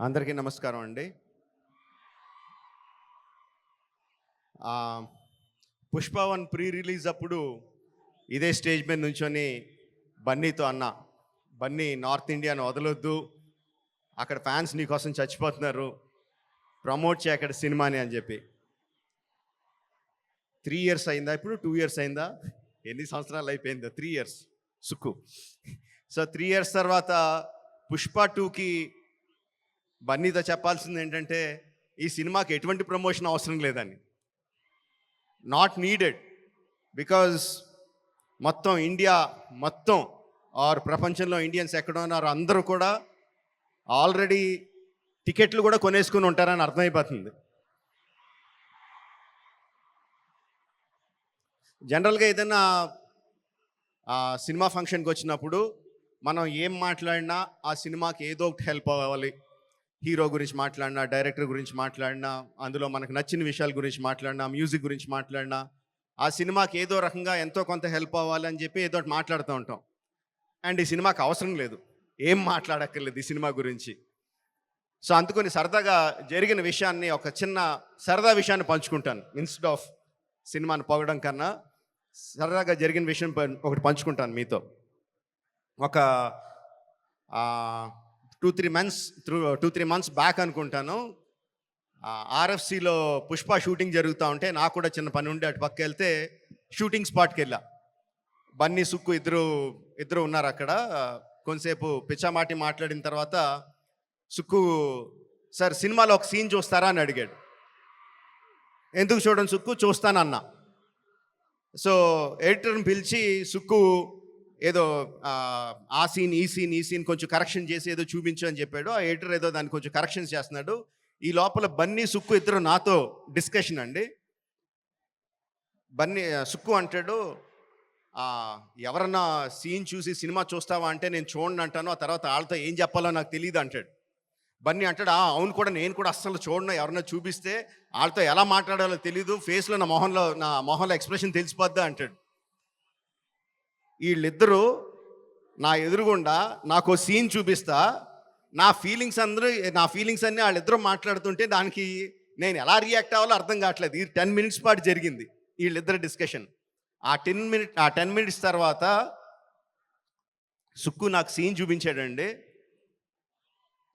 అందరికీ నమస్కారం అండి. పుష్ప 1 ప్రీ రిలీజ్ అప్పుడు ఇదే స్టేజ్ మీద నుంచొని బన్నీతో అన్నా, "బన్నీ, నార్త్ ఇండియాని వదలొద్దు. అక్కడ ఫ్యాన్స్ నీకోసం చచ్చిపోతున్నారు. ప్రమోట్ చేయి అక్కడ సినిమాని" అని చెప్పి. 3 ఇయర్స్ అయిందా ఇప్పుడు? 2 ఇయర్స్ అయిందా? ఎన్ని సంవత్సరాలు అయిపోయిందో? 3 ఇయర్స్ సుక్కు. సో 3 ఇయర్స్ తర్వాత పుష్ప 2కి బన్నీతో చెప్పాల్సింది ఏంటంటే, ఈ సినిమాకి ఎటువంటి ప్రమోషన్ అవసరం లేదని. Not needed. బికాజ్ మొత్తం ఇండియా మొత్తం ఆర్ ప్రపంచంలో ఇండియన్స్ ఎక్కడ ఉన్నారో అందరూ కూడా ఆల్రెడీ టికెట్లు కూడా కొనేసుకుని ఉంటారని అర్థమైపోతుంది. జనరల్గా ఏదైనా సినిమా ఫంక్షన్కి వచ్చినప్పుడు మనం ఏం మాట్లాడినా ఆ సినిమాకి ఏదో ఒకటి హెల్ప్ అవ్వాలి. హీరో గురించి మాట్లాడినా, డైరెక్టర్ గురించి మాట్లాడినా, అందులో మనకు నచ్చిన విషయాల గురించి మాట్లాడినా, మ్యూజిక్ గురించి మాట్లాడినా, ఆ సినిమాకి ఏదో రకంగా ఎంతో కొంత హెల్ప్ అవ్వాలి అని చెప్పి ఏదో ఒకటి మాట్లాడుతూ ఉంటాం. అండ్ ఈ సినిమాకి అవసరం లేదు, ఏం మాట్లాడక్కర్లేదు ఈ సినిమా గురించి. సో అందుకని సరదాగా జరిగిన విషయాన్ని, ఒక చిన్న సరదా విషయాన్ని పంచుకుంటాను. ఇన్స్టెడ్ ఆఫ్ సినిమాని పొగడం కన్నా సరదాగా జరిగిన విషయం ఒకటి పంచుకుంటాను మీతో. ఒక 2-3 మంత్స్ బ్యాక్ అనుకుంటాను, ఆర్ఎఫ్సిలో పుష్ప షూటింగ్ జరుగుతూ ఉంటే నాకు కూడా చిన్న పని ఉండి అటు పక్క వెళ్తే షూటింగ్ స్పాట్కి వెళ్ళా. బన్నీ, సుక్కు ఇద్దరు ఉన్నారు అక్కడ. కొంతసేపు పిచ్చామాటి మాట్లాడిన తర్వాత సుక్కు, "సార్, సినిమాలో ఒక సీన్ చూస్తారా?" అని అడిగాడు. "ఎందుకు చూడండి సుక్కు, చూస్తానన్నా." సో ఎడిటర్ని పిలిచి సుక్కు ఏదో ఆ సీన్ ఈ సీన్ కొంచెం కరెక్షన్ చేసి ఏదో చూపించు అని చెప్పాడు. ఆ ఎడిటర్ ఏదో దాన్ని కొంచెం కరెక్షన్స్ చేస్తున్నాడు. ఈ లోపల బన్నీ, సుక్కు ఇద్దరు నాతో డిస్కషన్ అండి. సుక్కు అంటాడు, "ఎవరన్నా సీన్ చూసి సినిమా చూస్తావా అంటే నేను చూడను అంటాను, ఆ తర్వాత వాళ్ళతో ఏం చెప్పాలో నాకు తెలియదు" అంటాడు. బన్నీ అంటాడు, "అవును కూడా, నేను కూడా అస్సలు చూడను. ఎవరన్నా చూపిస్తే వాళ్ళతో ఎలా మాట్లాడాలో తెలీదు, ఫేస్లో నా మొహంలో ఎక్స్ప్రెషన్ తెలిసిపోద్దా" అంటాడు. వీళ్ళిద్దరూ నా ఎదురుగుండా నాకు సీన్ చూపిస్తా, నా ఫీలింగ్స్ అన్నీ వాళ్ళిద్దరూ మాట్లాడుతుంటే దానికి నేను ఎలా రియాక్ట్ అవ్వాలో అర్థం కావట్లేదు. ఈ 10 మినిట్స్ పాటు జరిగింది వీళ్ళిద్దరు డిస్కషన్. ఆ 10 మినిట్స్ తర్వాత సుక్కు నాకు సీన్ చూపించాడండి.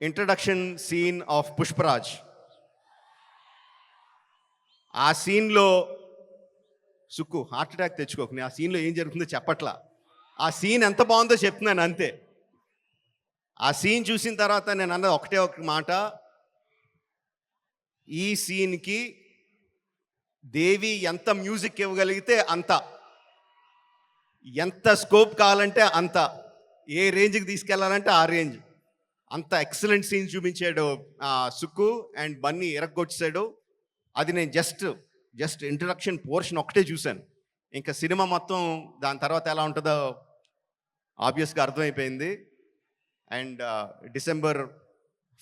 Introduction scene of Pushparaj. ఆ సీన్లో సుక్కు, హార్ట్ అటాక్ తెచ్చుకోకు, ఆ సీన్లో ఏం జరుగుతుందో చెప్పట్లా, ఆ సీన్ ఎంత బాగుందో చెప్తున్నాను అంతే. ఆ సీన్ చూసిన తర్వాత నేను అన్నది ఒకటే ఒక మాట, ఈ సీన్కి దేవి ఎంత మ్యూజిక్ ఇవ్వగలిగితే అంత, ఎంత స్కోప్ కావాలంటే అంత, ఏ రేంజ్కి తీసుకెళ్లాలంటే ఆ రేంజ్, అంత ఎక్సలెంట్ సీన్ చూపించాడు సుక్కు. అండ్ బన్నీ ఎరగొచ్చాడు. అది నేను జస్ట్ ఇంట్రడక్షన్ పోర్షన్ ఒకటే చూశాను. ఇంకా సినిమా మొత్తం దాని తర్వాత ఎలా ఉంటుందో ఆబ్వియస్గా అర్థమైపోయింది. అండ్ December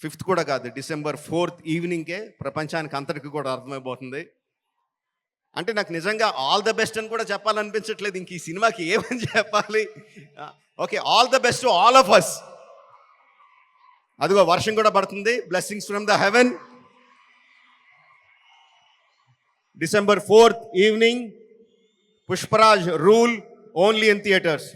5th కూడా కాదు, December 4th ఈవినింగ్కే ప్రపంచానికి అంతటికి కూడా అర్థమైపోతుంది. అంటే నాకు నిజంగా ఆల్ ద బెస్ట్ అని కూడా చెప్పాలనిపించట్లేదు. ఇంక ఈ సినిమాకి ఏమని చెప్పాలి? Okay, all the best to all of us. అదిగో వర్షం కూడా పడుతుంది. Blessings from the heaven. December 4th evening, Pushparaj rule, only in theatres.